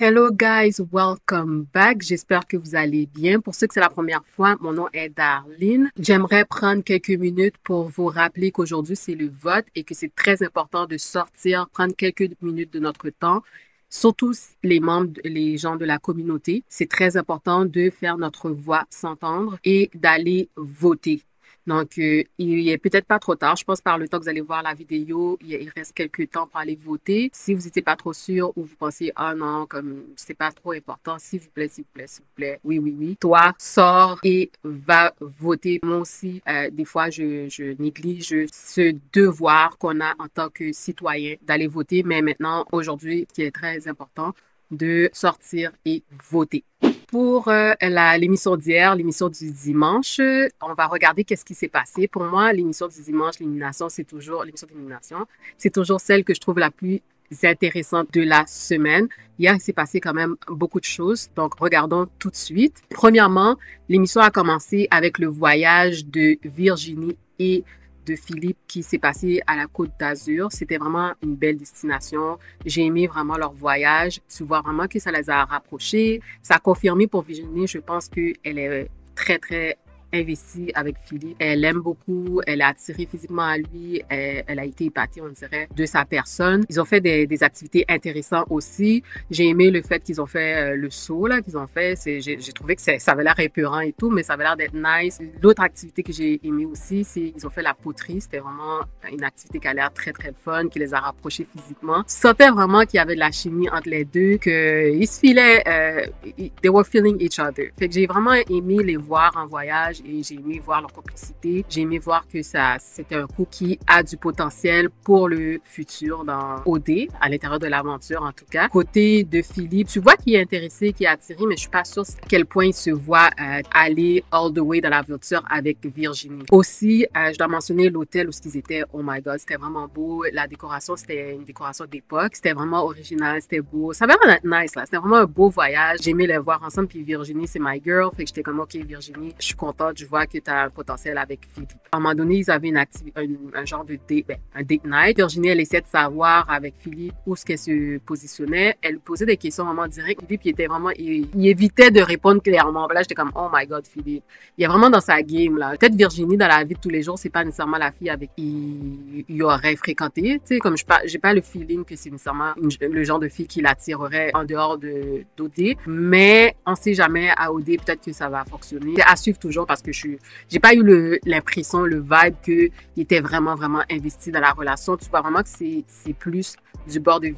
Hello guys, welcome back. J'espère que vous allez bien. Pour ceux que c'est la première fois, mon nom est Darlene. J'aimerais prendre quelques minutes pour vous rappeler qu'aujourd'hui c'est le vote et que c'est très important de sortir, prendre quelques minutes de notre temps. Surtout les membres, les gens de la communauté. C'est très important de faire notre voix s'entendre et d'aller voter. Donc, il est peut-être pas trop tard. Je pense par le temps que vous allez voir la vidéo, il reste quelques temps pour aller voter. Si vous n'étiez pas trop sûr ou vous pensez, ah non, comme c'est pas trop important, s'il vous plaît, s'il vous plaît, s'il vous plaît, oui, oui, oui, toi, sors et va voter. Moi aussi, des fois, je néglige ce devoir qu'on a en tant que citoyen d'aller voter. Mais maintenant, aujourd'hui, ce qui est très important, de sortir et voter. Pour l'émission d'hier, l'émission du dimanche, on va regarder qu'est-ce qui s'est passé. Pour moi, l'émission du dimanche, l'émission d'élimination, c'est toujours celle que je trouve la plus intéressante de la semaine. Hier, il s'est passé quand même beaucoup de choses. Donc, regardons tout de suite. Premièrement, l'émission a commencé avec le voyage de Virginie et de Philippe qui s'est passé à la Côte d'Azur. C'était vraiment une belle destination. J'ai aimé vraiment leur voyage. Tu vois vraiment que ça les a rapprochés. Ça a confirmé pour Virginie, je pense qu'elle est très, très investie avec Philippe. Elle l'aime beaucoup. Elle est attirée physiquement à lui. Elle a été épatée, on dirait, de sa personne. Ils ont fait des activités intéressantes aussi. J'ai aimé le fait qu'ils ont fait le saut, là, qu'ils ont fait. J'ai trouvé que ça avait l'air épeurant et tout, mais ça avait l'air d'être nice. L'autre activité que j'ai aimé aussi, c'est qu'ils ont fait la poterie. C'était vraiment une activité qui a l'air très, très fun, qui les a rapprochés physiquement. Tu sentais vraiment qu'il y avait de la chimie entre les deux, qu'ils se filaient, they were feeling each other. Fait que j'ai vraiment aimé les voir en voyage et j'ai aimé voir leur complicité. J'ai aimé voir que c'était un coup qui a du potentiel pour le futur dans OD, à l'intérieur de l'aventure en tout cas. Côté de Philippe, tu vois qu'il est intéressé, qu'il est attiré, mais je suis pas sûre à quel point il se voit aller all the way dans l'aventure avec Virginie. Aussi, je dois mentionner l'hôtel où ils étaient. Oh my God, c'était vraiment beau. La décoration, c'était une décoration d'époque. C'était vraiment original, c'était beau. Ça avait l'air d'être nice, là. C'était vraiment un beau voyage. J'ai aimé les voir ensemble. Puis Virginie, c'est my girl. Fait que j'étais comme, OK, Virginie, je suis contente. Je vois que tu as un potentiel avec Philippe. À un moment donné, ils avaient un genre de date, un date night. Virginie, elle essayait de savoir avec Philippe où est-ce qu'elle se positionnait. Elle lui posait des questions vraiment directes. Philippe, il était vraiment, il évitait de répondre clairement. Là, j'étais comme, oh my God, Philippe. Il est vraiment dans sa game, là. Peut-être Virginie, dans la vie de tous les jours, c'est pas nécessairement la fille avec qui il aurait fréquenté. Tu sais, comme j'ai pas le feeling que c'est nécessairement le genre de fille qui l'attirerait en dehors d'OD. Mais on sait jamais à OD, peut-être que ça va fonctionner. C'est à suivre toujours parce que j'ai pas eu l'impression, le vibe qu'il était vraiment, vraiment investi dans la relation. Tu vois vraiment que c'est plus du bord de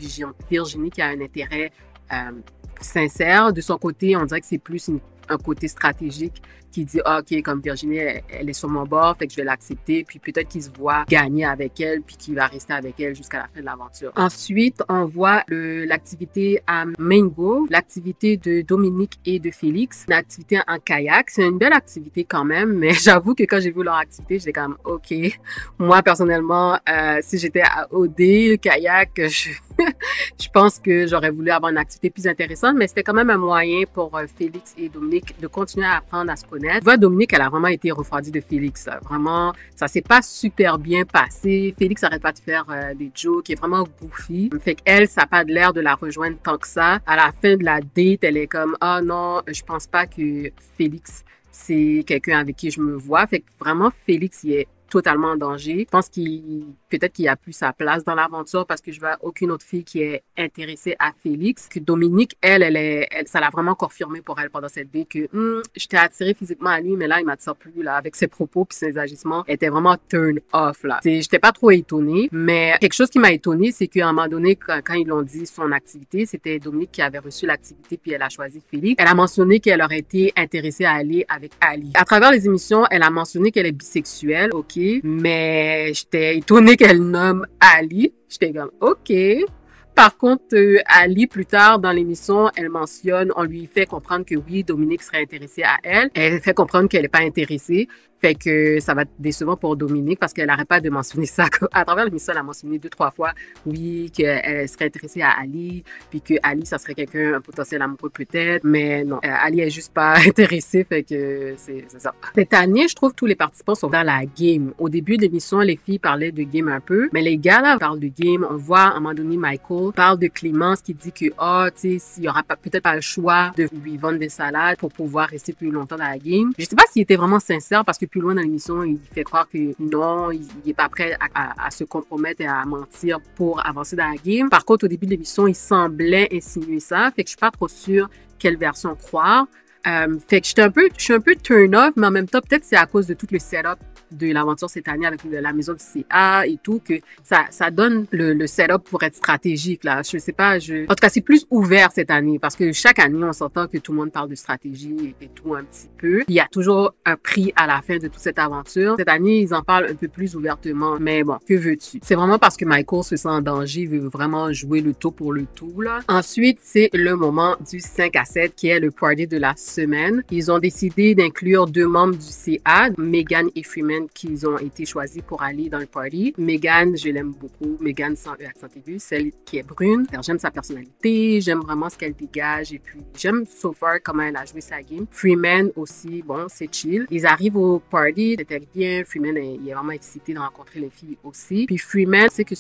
Virginie qui a un intérêt sincère. De son côté, on dirait que c'est plus un côté stratégique qui dit, ah, OK, comme Virginie, elle est sur mon bord, fait que je vais l'accepter, puis peut-être qu'il se voit gagner avec elle, puis qu'il va rester avec elle jusqu'à la fin de l'aventure. Ensuite, on voit l'activité à Mango, l'activité de Dominique et de Félix, une activité en kayak. C'est une belle activité quand même, mais j'avoue que quand j'ai vu leur activité, j'étais comme, OK, moi, personnellement, si j'étais à OD, kayak, je pense que j'aurais voulu avoir une activité plus intéressante, mais c'était quand même un moyen pour Félix et Dominique de continuer à apprendre à se connaître. Tu vois, Dominique, elle a vraiment été refroidie de Félix. Vraiment, ça s'est pas super bien passé. Félix arrête pas de faire des jokes, qui est vraiment goofy. Fait qu'elle, ça n'a pas l'air de la rejoindre tant que ça. À la fin de la date, elle est comme, ah non, je pense pas que Félix, c'est quelqu'un avec qui je me vois. Fait que vraiment, Félix, il est totalement en danger. Je pense peut-être qu'il a plus sa place dans l'aventure parce que je vois aucune autre fille qui est intéressée à Félix. Que Dominique, elle, ça l'a vraiment confirmé pour elle pendant cette date que j'étais attirée physiquement à lui, mais là, il m'attire plus là avec ses propos puis ses agissements. Elle était vraiment turn off là. J'étais pas trop étonnée, mais quelque chose qui m'a étonnée, c'est qu'à un moment donné, quand ils l'ont dit son activité, c'était Dominique qui avait reçu l'activité puis elle a choisi Félix. Elle a mentionné qu'elle aurait été intéressée à aller avec Ali. À travers les émissions, elle a mentionné qu'elle est bisexuelle, ok, mais j'étais étonnée qu'elle nomme Ali. J'étais comme, OK. Par contre, Ali, plus tard dans l'émission, elle mentionne, on lui fait comprendre que oui, Dominique serait intéressé à elle. Elle fait comprendre qu'elle n'est pas intéressée. Fait que ça va être décevant pour Dominique parce qu'elle n'arrête pas de mentionner ça. À travers l'émission, elle a mentionné 2-3 fois, oui, qu'elle serait intéressée à Ali, puis que Ali, ça serait quelqu'un, un potentiel amoureux peut-être. Mais non, Ali est juste pas intéressée, fait que c'est ça. Cette année, je trouve que tous les participants sont dans la game. Au début de l'émission, les filles parlaient de game un peu, mais les gars là parlent de game. On voit à un moment donné Michael Michael parle de Clémence qui dit que, tu sais, s'il y aura peut-être pas le choix de lui vendre des salades pour pouvoir rester plus longtemps dans la game. Je sais pas s'il était vraiment sincère parce que plus loin dans l'émission, il fait croire que non, il est pas prêt à se compromettre et à mentir pour avancer dans la game. Par contre, au début de l'émission, il semblait insinuer ça. Fait que je suis pas trop sûre quelle version croire. Fait que je suis un peu turn off, mais en même temps, peut-être c'est à cause de tout le setup de l'aventure cette année avec la maison du CA et tout, que ça donne le setup pour être stratégique, là. Je sais pas, en tout cas, c'est plus ouvert cette année parce que chaque année, on s'entend que tout le monde parle de stratégie et tout un petit peu. Il y a toujours un prix à la fin de toute cette aventure. Cette année, ils en parlent un peu plus ouvertement, mais bon, que veux-tu? C'est vraiment parce que Michael se sent en danger, il veut vraiment jouer le tout pour le tout, là. Ensuite, c'est le moment du 5 à 7 qui est le party de la semaine. Ils ont décidé d'inclure 2 membres du CA, Megan et Freeman, qui ont été choisis pour aller dans le party. Megan, je l'aime beaucoup. Megan sans E accent aigu, celle qui est brune. J'aime sa personnalité, j'aime vraiment ce qu'elle dégage et puis j'aime so far comment elle a joué sa game. Freeman aussi, bon, c'est chill. Ils arrivent au party, c'était bien. Freeman, il est vraiment excité de rencontrer les filles aussi. Puis Freeman, c'est que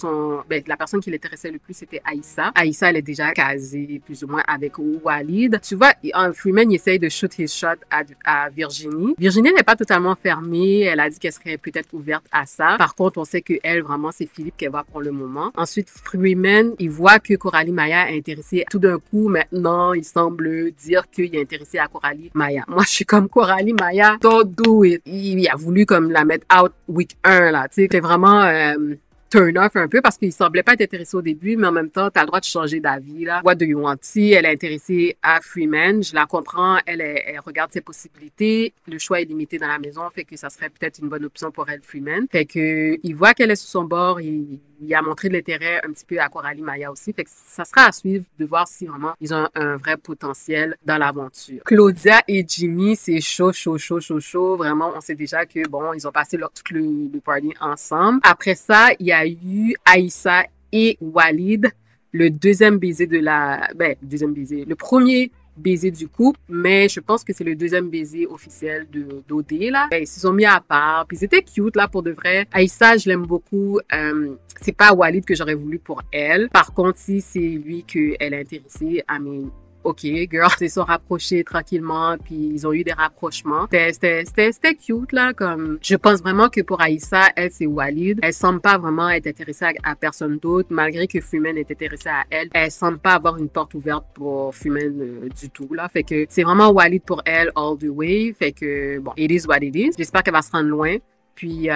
la personne qui l'intéressait le plus, c'était Aïssa. Aïssa, elle est déjà casée plus ou moins avec Walid. Tu vois, Freeman, il essaye de shoot his shot à Virginie. Virginie n'est pas totalement fermée. Elle a dit qu'elle serait peut-être ouverte à ça. Par contre, on sait que elle, vraiment, c'est Philippe qu'elle va pour le moment. Ensuite, Freeman, il voit que Coralie Maya est intéressée. Tout d'un coup, maintenant, il semble dire qu'il est intéressé à Coralie Maya. Moi, je suis comme Coralie Maya, don't do it. Il a voulu comme la mettre out week 1, là. Tu sais, c'est vraiment turn off un peu parce qu'il semblait pas être intéressé au début, mais en même temps, t'as le droit de changer d'avis, là. What do you want? Si elle est intéressée à Freeman, je la comprends, elle regarde ses possibilités, le choix est limité dans la maison, fait que ça serait peut-être une bonne option pour elle, Freeman. Fait que, il voit qu'elle est sur son bord, il a montré de l'intérêt un petit peu à Coralie Maya aussi, fait que ça sera à suivre de voir si vraiment ils ont un vrai potentiel dans l'aventure. Claudia et Jimmy, c'est chaud, vraiment, on sait déjà que, bon, ils ont passé tout le party ensemble. Après ça, il y a eu Aïssa et Walid, le deuxième baiser le premier baiser du couple, mais je pense que c'est le deuxième baiser officiel d'OD, là. Ils se sont mis à part, puis c'était cute, là, pour de vrai. Aïssa, je l'aime beaucoup. C'est pas Walid que j'aurais voulu pour elle. Par contre, si c'est lui qu'elle est intéressée, OK, girl, ils se sont rapprochés tranquillement, puis ils ont eu des rapprochements. C'était cute, là, comme... Je pense vraiment que pour Aïssa, elle, c'est Walid. Elle semble pas vraiment être intéressée à personne d'autre, malgré que Freeman est intéressé à elle. Elle semble pas avoir une porte ouverte pour Freeman du tout, là. Fait que c'est vraiment Walid pour elle, all the way. Fait que, bon, it is what it is. J'espère qu'elle va se rendre loin. Puis,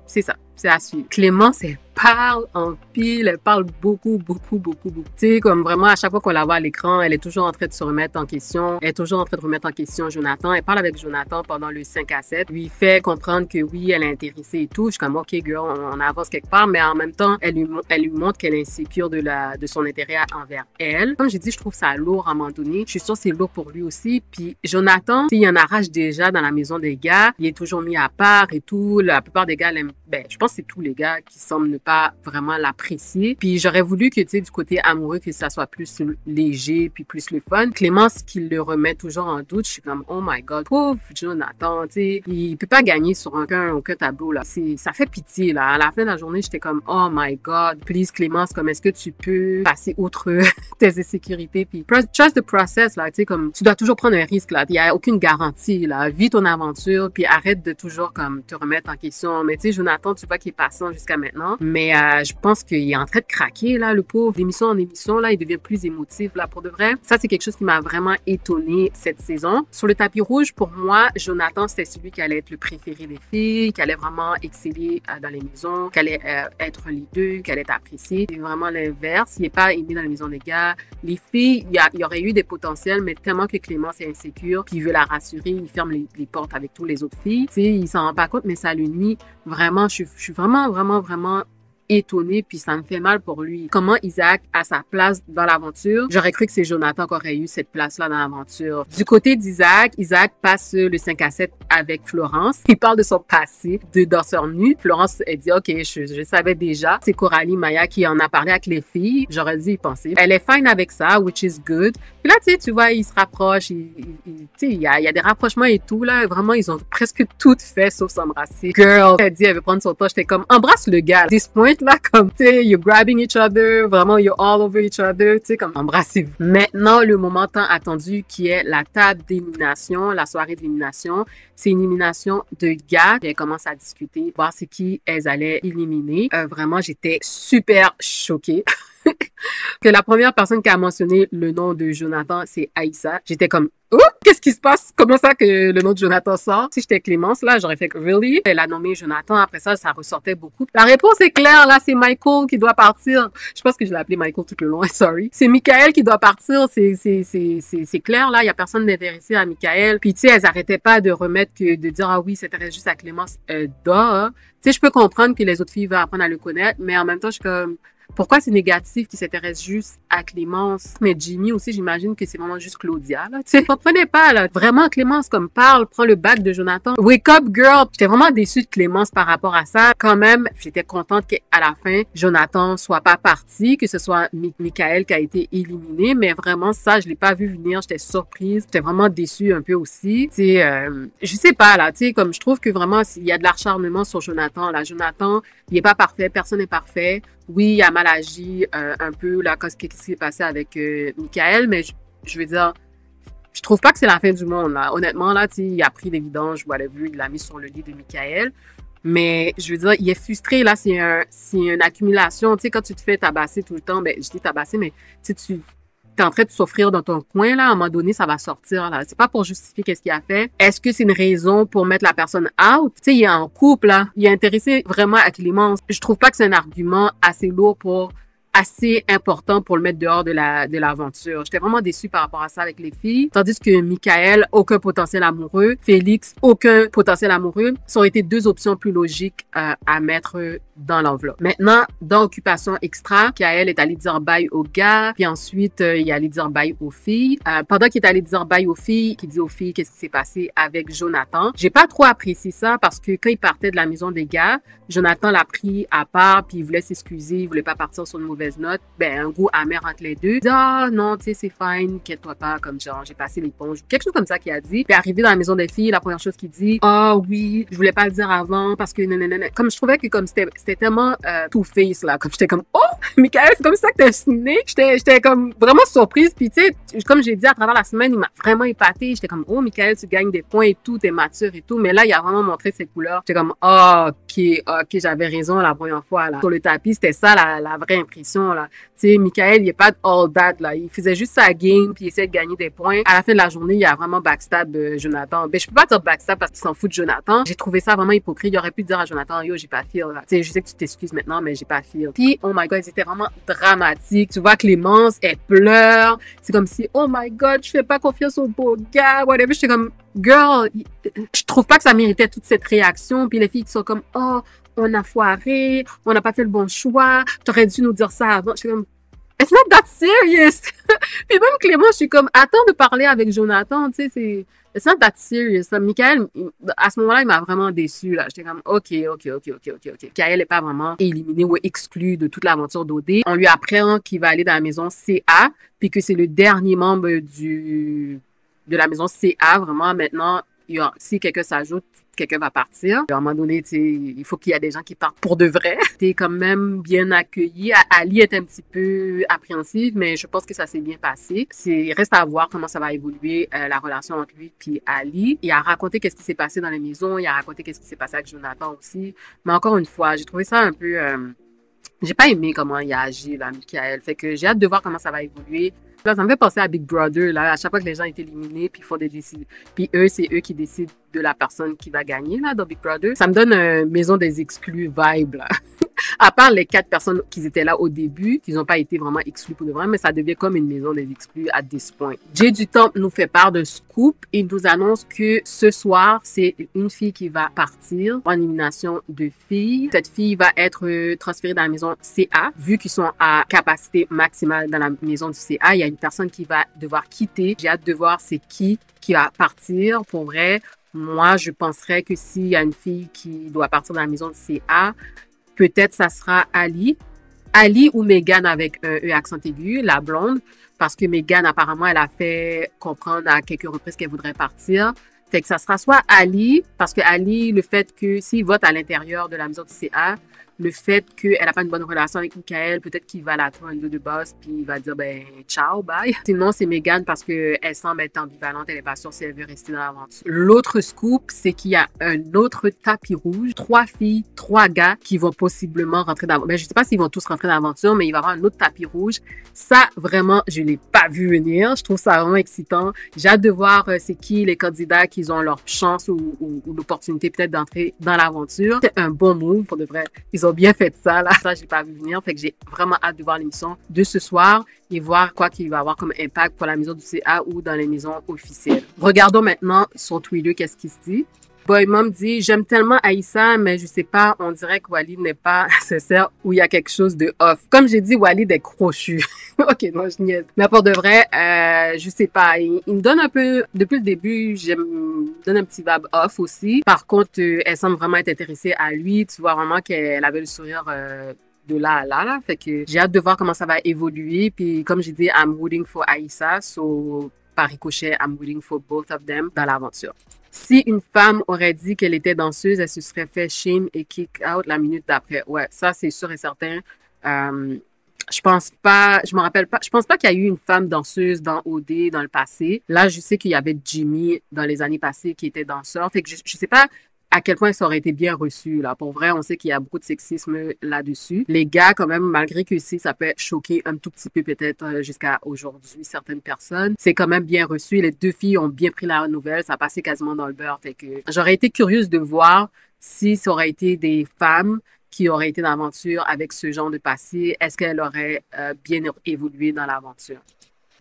c'est ça. C'est à suivre. Clémence, elle parle en pile, elle parle beaucoup. Tu sais, comme vraiment, à chaque fois qu'on la voit à l'écran, elle est toujours en train de se remettre en question. Elle est toujours en train de remettre en question Jonathan. Elle parle avec Jonathan pendant le 5 à 7. Lui fait comprendre que oui, elle est intéressée et tout. Je suis comme, OK, girl, on avance quelque part. Mais en même temps, elle lui montre qu'elle est insécure de son intérêt envers elle. Comme j'ai dit, je trouve ça lourd à un moment donné. Je suis sûre que c'est lourd pour lui aussi. Puis Jonathan, il en arrache déjà dans la maison des gars. Il est toujours mis à part et tout. La plupart des gars l'aiment. Je pense que c'est tous les gars qui semblent ne pas vraiment l'apprécier. Puis j'aurais voulu que, tu sais, du côté amoureux, que ça soit plus léger puis plus le fun. Clémence qui le remet toujours en doute, je suis comme, oh my God, pauvre Jonathan, tu sais, il peut pas gagner sur aucun tableau, là. Ça fait pitié, là. À la fin de la journée, j'étais comme, oh my God, please Clémence, comme est-ce que tu peux passer outre tes insécurités puis trust the process, là, tu sais, comme, tu dois toujours prendre un risque, là. Il y a aucune garantie, là. Vis ton aventure puis arrête de toujours, comme, te remettre en question. Mais tu sais, Jonathan, tu vois qu'il est passant jusqu'à maintenant. Mais je pense qu'il est en train de craquer, là, le pauvre. D'émission en émission, là, il devient plus émotif, là, pour de vrai. Ça, c'est quelque chose qui m'a vraiment étonnée cette saison. Sur le tapis rouge, pour moi, Jonathan, c'était celui qui allait être le préféré des filles, qui allait vraiment exceller dans les maisons, qui allait être leader, qui allait être apprécié. C'est vraiment l'inverse. Il n'est pas aimé dans les maisons des gars. Les filles, il y aurait eu des potentiels, mais tellement que Clémence est insécure, puis il veut la rassurer, il ferme les portes avec toutes les autres filles. Tu sais, il s'en rend pas compte, mais ça le nuit. Vraiment, je suis vraiment étonnée, puis ça me fait mal pour lui. Comment Isaac a sa place dans l'aventure? J'aurais cru que c'est Jonathan qui aurait eu cette place-là dans l'aventure. Du côté d'Isaac, Isaac passe le 5 à 7 avec Florence. Il parle de son passé de danseur nu. Florence, elle dit, OK, je savais déjà. C'est Coralie Maya qui en a parlé avec les filles. J'aurais dû y penser. Elle est fine avec ça, which is good. Puis là, tu vois, ils se rapprochent. Il y a des rapprochements et tout, là. Vraiment, ils ont presque tout fait sauf s'embrasser. Girl, elle dit, elle veut prendre son temps. J'étais comme, embrasse le gars. À ce point, enceinte, là, comme, tu sais, you're grabbing each other, vraiment, you're all over each other, tu sais, comme, embrassez-vous. Maintenant, le moment tant attendu qui est la table d'élimination, la soirée d'élimination. C'est une élimination de gars. Elles commencent à discuter, voir c'est qui elles allaient éliminer. Vraiment, j'étais super choquée. Que la première personne qui a mentionné le nom de Jonathan, c'est Aïssa. J'étais comme, oh, qu'est-ce qui se passe? Comment ça que le nom de Jonathan sort? Si j'étais Clémence, là, j'aurais fait que, really? Elle a nommé Jonathan. Après ça, ça ressortait beaucoup. La réponse est claire, là, c'est Michael qui doit partir. Je pense que je l'ai appelé Michael tout le long, sorry. C'est Michael qui doit partir. C'est clair, là. Il y a personne d'intéressé à Michael. Puis, tu sais, elles arrêtaient pas de remettre de dire, ah oui, c'était juste à Clémence. Tu sais, je peux comprendre que les autres filles veulent apprendre à le connaître, mais en même temps, je suis comme, pourquoi c'est négatif qu'ils s'intéressent juste à Clémence? Mais Jimmy aussi, j'imagine que c'est vraiment juste Claudia, là. Tu sais, comprenez pas, là. Vraiment, Clémence, comme parle, prend le bac de Jonathan. Wake up, girl! J'étais vraiment déçue de Clémence par rapport à ça. Quand même, j'étais contente qu'à la fin, Jonathan soit pas parti, que ce soit Michael qui a été éliminé. Mais vraiment, ça, je l'ai pas vu venir. J'étais surprise. J'étais vraiment déçue un peu aussi. Tu sais, je sais pas, là. Tu sais, comme je trouve que vraiment, il y a de l'acharnement sur Jonathan, là. Jonathan, il est pas parfait. Personne n'est parfait. Oui, il a mal agi un peu là, ce qui s'est passé avec Michael, mais je veux dire, je trouve pas que c'est la fin du monde, là. Honnêtement, là, tu sais, il a pris des vidanges, whatever, il l'a mis sur le lit de Michael. Mais je veux dire, il est frustré, là, c'est une accumulation. Tu sais, quand tu te fais tabasser tout le temps, ben, je dis tabasser, mais tu sais, t'es en train de souffrir dans ton coin, là, à un moment donné, ça va sortir, là. C'est pas pour justifier qu'est-ce qu'il a fait. Est-ce que c'est une raison pour mettre la personne out? Tu sais, il est en couple, là. Il est intéressé vraiment à Clémence. Je trouve pas que c'est un argument assez lourd assez important pour le mettre dehors de l'aventure. J'étais vraiment déçue par rapport à ça avec les filles. Tandis que Michael, aucun potentiel amoureux. Félix, aucun potentiel amoureux. Ça aurait été deux options plus logiques à mettre dans l'enveloppe. Maintenant, dans Occupation Extra, Michael est allé dire bye aux gars, puis ensuite, il est allé dire bye aux filles. Pendant qu'il est allé dire bye aux filles, qu'il dit aux filles qu'est-ce qui s'est passé avec Jonathan. J'ai pas trop apprécié ça parce que quand il partait de la maison des gars, Jonathan l'a pris à part, puis il voulait s'excuser, il voulait pas partir sur une mauvaise note. Ben, un goût amer entre les deux. Il dit, ah, non, tu sais, c'est fine, inquiète-toi pas, comme genre, j'ai passé l'éponge. Quelque chose comme ça qu'il a dit. Puis arrivé dans la maison des filles, la première chose qu'il dit, ah oui, je voulais pas le dire avant parce que nanana. Comme je trouvais que comme c'était tellement two-face, là. Comme j'étais comme, oh, Michael, c'est comme ça que t'as signé. J'étais comme vraiment surprise. Puis tu sais, comme j'ai dit à travers la semaine, il m'a vraiment épaté. J'étais comme, oh, Michael, tu gagnes des points et tout, t'es mature et tout. Mais là, il a vraiment montré ses couleurs. J'étais comme, oh, ok, j'avais raison la première fois, là. Sur le tapis, c'était ça, la vraie impression, là. Tu sais, Michael, il est pas all that, là. Il faisait juste sa game, puis il essayait de gagner des points. À la fin de la journée, il a vraiment backstab Jonathan. Ben, je peux pas dire backstab parce qu'il s'en fout de Jonathan. J'ai trouvé ça vraiment hypocrite. Il aurait pu dire à Jonathan, yo, j'ai pas feel, là. Tu sais, je sais que tu t'excuses maintenant, mais j'ai pas feel. Puis, oh my god, c'était vraiment dramatique. Tu vois, Clémence, elle pleure. C'est comme si, oh my god, je fais pas confiance au beau gars, whatever. J'étais comme, girl, je trouve pas que ça méritait toute cette réaction. Puis les filles qui sont comme, oh, on a foiré, on n'a pas fait le bon choix, t'aurais dû nous dire ça avant. Je suis comme, it's not that serious. Puis même Clément, je suis comme, attends de parler avec Jonathan, tu sais, it's not that serious. Michael, à ce moment-là, il m'a vraiment déçu, là. J'étais comme, ok. Michael n'est pas vraiment éliminé ou exclu de toute l'aventure d'OD. On lui apprend qu'il va aller dans la maison CA, puis que c'est le dernier membre de la maison CA, vraiment, maintenant, si quelqu'un s'ajoute, quelqu'un va partir. À un moment donné, il faut qu'il y ait des gens qui partent pour de vrai. T'es quand même bien accueilli. Ali est un petit peu appréhensive, mais je pense que ça s'est bien passé. Il reste à voir comment ça va évoluer, la relation entre lui et Ali. Il a raconté qu'est-ce qui s'est passé dans les maisons. Il a raconté qu'est-ce qui s'est passé avec Jonathan aussi. Mais encore une fois, j'ai trouvé ça un peu... j'ai pas aimé comment il a agi, là, Michael. Fait que j'ai hâte de voir comment ça va évoluer. Là, ça me fait penser à Big Brother, là, à chaque fois que les gens étaient éliminés, puis ils font des décisions. Puis c'est eux qui décident de la personne qui va gagner, là, dans Big Brother. Ça me donne une maison des exclus vibe, là. À part les 4 personnes qui étaient là au début, qui n'ont pas été vraiment exclus pour de vrai, mais ça devient comme une maison des exclus à this point. Jay du Temple nous fait part d'un scoop. Il nous annonce que ce soir, c'est une fille qui va partir en élimination de filles. Cette fille va être transférée dans la maison CA. Vu qu'ils sont à capacité maximale dans la maison du CA, il y a une personne qui va devoir quitter. J'ai hâte de voir c'est qui va partir. Pour vrai, moi, je penserais que s'il y a une fille qui doit partir dans la maison du CA, peut-être ça sera Ali. Ali ou Megan avec un E accent aigu, la blonde, parce que Megan, apparemment, elle a fait comprendre à quelques reprises qu'elle voudrait partir. Fait que ça sera soit Ali, parce que Ali, le fait que s'il vote à l'intérieur de la maison du CA, le fait qu'elle n'a pas une bonne relation avec Michael, peut-être qu'il va la trouver un de boss, puis il va dire, ben, ciao, bye. Sinon, c'est Megan parce qu'elle semble être ambivalente, elle n'est pas sûre si elle veut rester dans l'aventure. L'autre scoop, c'est qu'il y a un autre tapis rouge, 3 filles, 3 gars qui vont possiblement rentrer dans... Ben, je sais pas s'ils vont tous rentrer dans l'aventure, mais il va y avoir un autre tapis rouge. Ça, vraiment, je l'ai pas vu venir. Je trouve ça vraiment excitant. J'ai hâte de voir c'est qui les candidats qui ont leur chance ou l'opportunité peut-être d'entrer dans l'aventure. C'est un bon move, pour de vrai. Ils ont bien fait ça, là. Ça, j'ai pas vu venir. Fait que j'ai vraiment hâte de voir l'émission de ce soir et voir quoi qu'il va avoir comme impact pour la maison du CA ou dans les maisons officielles. Regardons maintenant sur Twitter qu'est-ce qui se dit. Boy Mom dit, j'aime tellement Aïssa, mais je sais pas, on dirait que Walid n'est pas sincère ou il y a quelque chose de off. Comme j'ai dit, Walid est crochu. Ok, non, je niaise. Mais pour de vrai, je sais pas, il me donne un peu, depuis le début, me donne un petit vibe off aussi. Par contre, elle semble vraiment être intéressée à lui. Tu vois vraiment qu'elle avait le sourire de là à là. Fait que j'ai hâte de voir comment ça va évoluer. Puis comme j'ai dit, I'm rooting for Aïssa, so par ricochet, I'm rooting for both of them dans l'aventure. Si une femme aurait dit qu'elle était danseuse, elle se serait fait shame et kick out la minute d'après. Ouais, ça, c'est sûr et certain. Je pense pas, je me rappelle pas, je pense pas qu'il y a eu une femme danseuse dans OD dans le passé. Là, je sais qu'il y avait Jimmy dans les années passées qui était danseur. Fait que je sais pas à quel point ça aurait été bien reçu, là. Pour vrai, on sait qu'il y a beaucoup de sexisme là-dessus. Les gars, quand même, malgré que si ça peut choquer un tout petit peu peut-être jusqu'à aujourd'hui certaines personnes, c'est quand même bien reçu. Les 2 filles ont bien pris la nouvelle. Ça a passé quasiment dans le beurre. Fait que j'aurais été curieuse de voir si ça aurait été des femmes qui auraient été dans l'aventure avec ce genre de passé. Est-ce qu'elles auraient bien évolué dans l'aventure?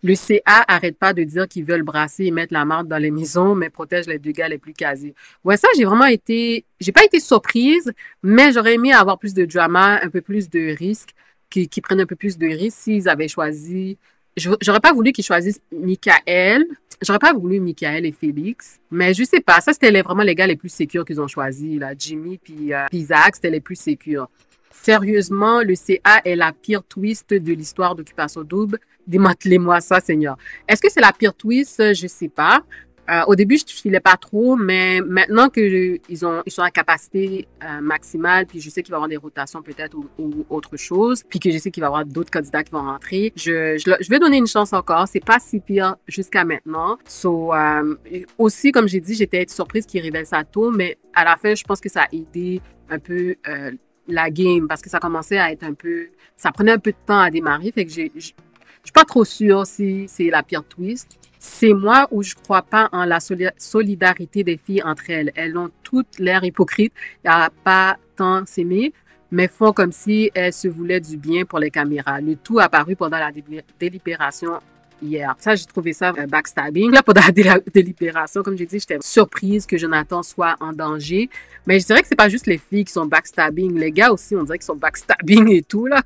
Le CA arrête pas de dire qu'ils veulent brasser et mettre la marde dans les maisons, mais protège les 2 gars les plus casés. Ouais, ça, j'ai pas été surprise, mais j'aurais aimé avoir plus de drama, un peu plus de risques, qui prennent un peu plus de risques s'ils avaient choisi. J'aurais pas voulu qu'ils choisissent Michael. J'aurais pas voulu Michael et Félix, mais je sais pas. Ça, c'était vraiment les gars les plus sécures qu'ils ont choisis, là. Jimmy puis Isaac, c'était les plus sécures. Sérieusement, le CA est la pire twist de l'histoire d'Occupation Double. Démantelez-moi ça, Seigneur. Est-ce que c'est la pire twist? Je sais pas. Au début, je ne filais pas trop, mais maintenant que ils sont à capacité maximale, puis je sais qu'il va y avoir des rotations peut-être ou autre chose, puis que je sais qu'il va y avoir d'autres candidats qui vont rentrer, je vais donner une chance encore. C'est pas si pire jusqu'à maintenant. Aussi, comme j'ai dit, j'étais surprise qu'il révèle ça tôt, mais à la fin, je pense que ça a aidé un peu la game parce que ça commençait à être un peu... Ça prenait un peu de temps à démarrer, fait que je suis pas trop sûre si c'est la pire twist. C'est moi où je crois pas en la solidarité des filles entre elles. Elles ont toutes l'air hypocrites, il n'y a pas tant s'aimer, mais font comme si elles se voulaient du bien pour les caméras. Le tout apparu pendant la délibération hier. Ça, j'ai trouvé ça backstabbing. Là, pendant la délibération, comme j'ai dit, j'étais surprise que Jonathan soit en danger. Mais je dirais que c'est pas juste les filles qui sont backstabbing. Les gars aussi, on dirait qu'ils sont backstabbing et tout, là.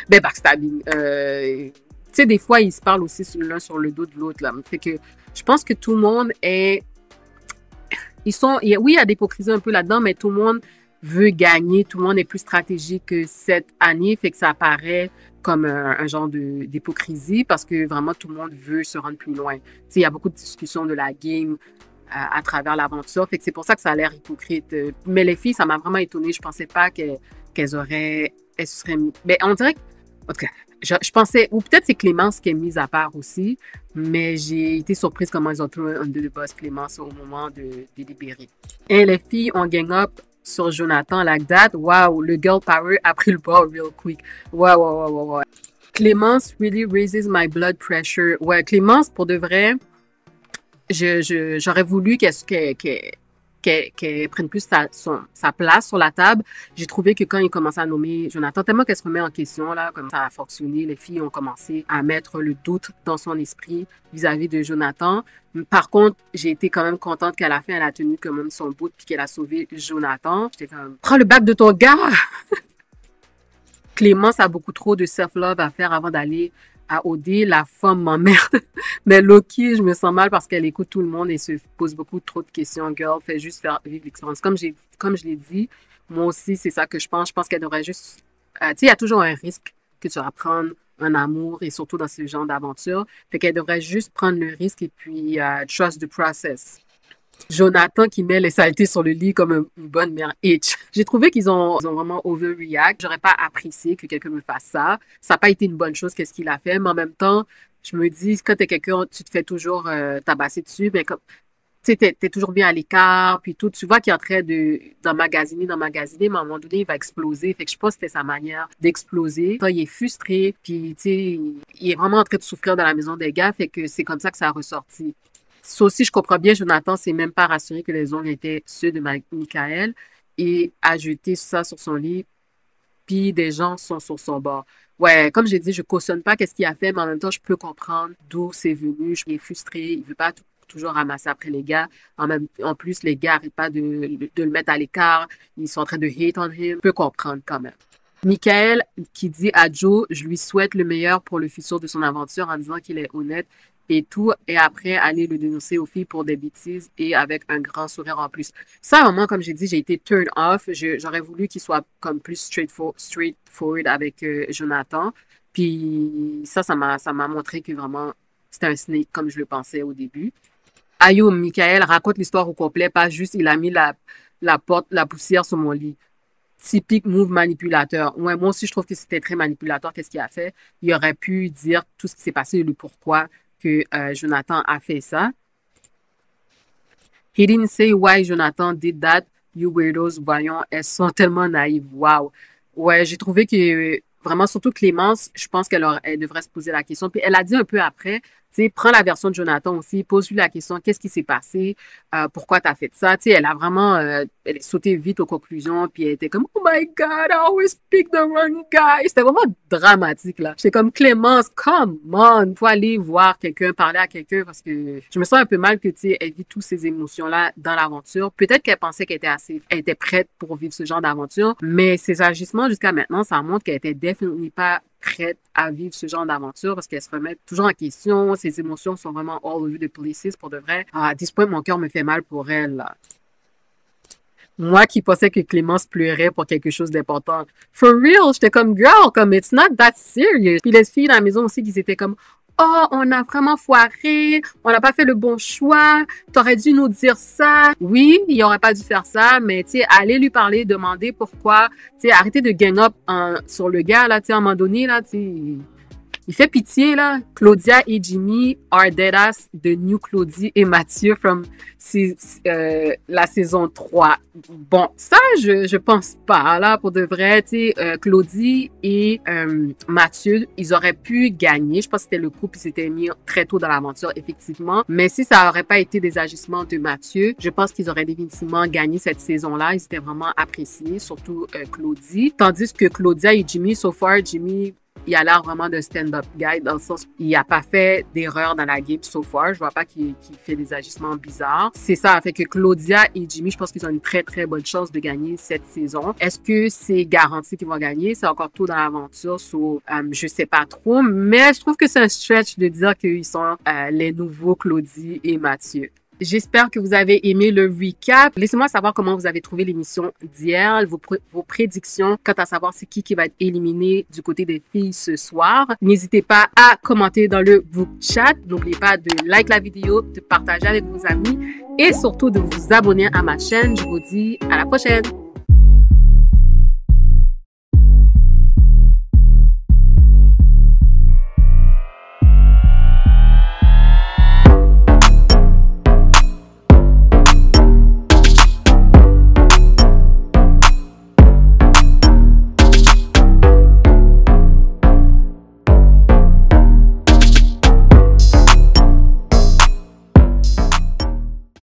Ben, backstabbing. Tu sais, des fois, ils se parlent aussi l'un sur le dos de l'autre, là. Fait que je pense que tout le monde est... Oui, il y a des hypocrisies un peu là-dedans, mais tout le monde veut gagner. Tout le monde est plus stratégique que cette année. Fait que ça apparaît comme un genre d'hypocrisie parce que vraiment, tout le monde veut se rendre plus loin. Tu sais, il y a beaucoup de discussions de la game à travers l'aventure. Fait que c'est pour ça que ça a l'air hypocrite. Mais les filles, ça m'a vraiment étonnée. Je pensais pas qu'elles auraient... Elles se seraient... Mais on dirait que... En tout cas, je pensais... Ou peut-être c'est Clémence qui est mise à part aussi. Mais j'ai été surprise comment ils ont trouvé un de boss Clémence au moment de délibérer. Et les filles ont gang up sur Jonathan like that. Wow, le girl power a pris le bord real quick. Wow. Clémence really raises my blood pressure. Ouais, Clémence, pour de vrai, j'aurais voulu qu'elle prenne plus sa place sur la table. J'ai trouvé que quand il commençait à nommer Jonathan, tellement qu'elle se remet en question, là, comme ça a fonctionné, les filles ont commencé à mettre le doute dans son esprit vis-à-vis de Jonathan. Par contre, j'ai été quand même contente qu'à la fin, elle a tenu quand même son bout puis qu'elle a sauvé Jonathan. J'étais comme, prends le bac de ton gars! Clémence a beaucoup trop de self-love à faire avant d'aller à OD. La femme m'emmerde. Mais Loki, je me sens mal parce qu'elle écoute tout le monde et se pose beaucoup trop de questions. Girl, fait juste faire vivre l'expérience. Comme je l'ai dit, moi aussi, c'est ça que je pense. Je pense qu'elle devrait juste... tu sais, il y a toujours un risque que tu vas prendre un amour et surtout dans ce genre d'aventure. Fait qu'elle devrait juste prendre le risque et puis trust the process. Jonathan qui met les saletés sur le lit comme une bonne mère Hitch. J'ai trouvé qu'ils ont vraiment overreact. J'aurais pas apprécié que quelqu'un me fasse ça. Ça n'a pas été une bonne chose, qu'est-ce qu'il a fait, mais en même temps, je me dis, quand t'es quelqu'un, tu te fais toujours tabasser dessus, mais comme, tu sais, t'es toujours bien à l'écart, puis tout, tu vois qu'il est en train d'emmagasiner, mais à un moment donné, il va exploser. Fait que je pense que c'était sa manière d'exploser. Il est frustré, puis tu sais, il est vraiment en train de souffrir dans la maison des gars, fait que c'est comme ça que ça a ressorti. Ça aussi, je comprends bien, Jonathan s'est même pas rassuré que les ongles étaient ceux de Michael et a jeté ça sur son lit, puis des gens sont sur son bord. Ouais, comme j'ai dit, je cautionne pas qu'est-ce qu'il a fait, mais en même temps, je peux comprendre d'où c'est venu. Il est frustré, il veut pas toujours ramasser après les gars. En plus, les gars n'arrêtent pas de le mettre à l'écart. Ils sont en train de hate on him. Je peux comprendre quand même. Michael qui dit à Joe, je lui souhaite le meilleur pour le futur de son aventure en disant qu'il est honnête et tout, et après aller le dénoncer aux filles pour des bêtises et avec un grand sourire en plus. Ça, vraiment, comme j'ai dit, j'ai été turn off. J'aurais voulu qu'il soit comme plus straightforward avec Jonathan. Puis ça m'a montré que vraiment, c'était un snake comme je le pensais au début. Ayo, Michael raconte l'histoire au complet, pas juste il a mis la poussière sur mon lit. Typique move manipulateur. Ouais, moi aussi, je trouve que c'était très manipulateur. Qu'est-ce qu'il a fait? Il aurait pu dire tout ce qui s'est passé, le pourquoi que Jonathan a fait ça. He didn't say why Jonathan did that. You weirdos, voyons, elles sont tellement naïves. Wow. Ouais, j'ai trouvé que vraiment, surtout Clémence, je pense elle devrait se poser la question. Puis elle a dit un peu après, tu sais, prends la version de Jonathan aussi, pose-lui la question, qu'est-ce qui s'est passé, pourquoi t'as fait ça. Tu sais, elle a vraiment, elle est sautée vite aux conclusions, puis elle était comme, oh my God, I always pick the wrong guy. C'était vraiment dramatique, là. J'étais comme, Clémence, come on, faut aller voir quelqu'un, parler à quelqu'un, parce que je me sens un peu mal que, tu sais, elle vit toutes ces émotions-là dans l'aventure. Peut-être qu'elle pensait elle était prête pour vivre ce genre d'aventure, mais ses agissements jusqu'à maintenant, ça montre qu'elle était définitivement pas prête à vivre ce genre d'aventure parce qu'elle se remet toujours en question. Ses émotions sont vraiment all over the places pour de vrai. À ce point, mon cœur me fait mal pour elle, là. Moi qui pensais que Clémence pleurait pour quelque chose d'important. For real, j'étais comme girl, comme it's not that serious. Puis les filles dans la maison aussi qui étaient comme oh, on a vraiment foiré, on n'a pas fait le bon choix, t'aurais dû nous dire ça. Oui, il aurait pas dû faire ça, mais tu sais, aller lui parler, demander pourquoi, tu sais, arrêter de gang up sur le gars, là, tu sais, à un moment donné, là, tu sais, il fait pitié, là. Claudia et Jimmy are dead ass de New Claudie et Mathieu from la saison 3. Bon, ça, je pense pas, là, pour de vrai. Tu sais, Claudie et Mathieu, ils auraient pu gagner. Je pense que c'était le couple qui s'était mis très tôt dans l'aventure, effectivement. Mais si ça aurait pas été des agissements de Mathieu, je pense qu'ils auraient définitivement gagné cette saison-là. Ils étaient vraiment appréciés, surtout Claudie. Tandis que Claudia et Jimmy, so far, Jimmy, il a l'air vraiment d'un stand-up guy dans le sens il n'a pas fait d'erreur dans la game so far. Je vois pas qu'il fait des agissements bizarres. C'est ça fait que Claudia et Jimmy, je pense qu'ils ont une très très bonne chance de gagner cette saison. Est-ce que c'est garanti qu'ils vont gagner? C'est encore tôt dans l'aventure, je sais pas trop, mais je trouve que c'est un stretch de dire qu'ils sont les nouveaux Claudie et Mathieu. J'espère que vous avez aimé le recap. Laissez-moi savoir comment vous avez trouvé l'émission d'hier, vos prédictions quant à savoir c'est qui va être éliminé du côté des filles ce soir. N'hésitez pas à commenter dans le groupe chat. N'oubliez pas de like la vidéo, de partager avec vos amis et surtout de vous abonner à ma chaîne. Je vous dis à la prochaine!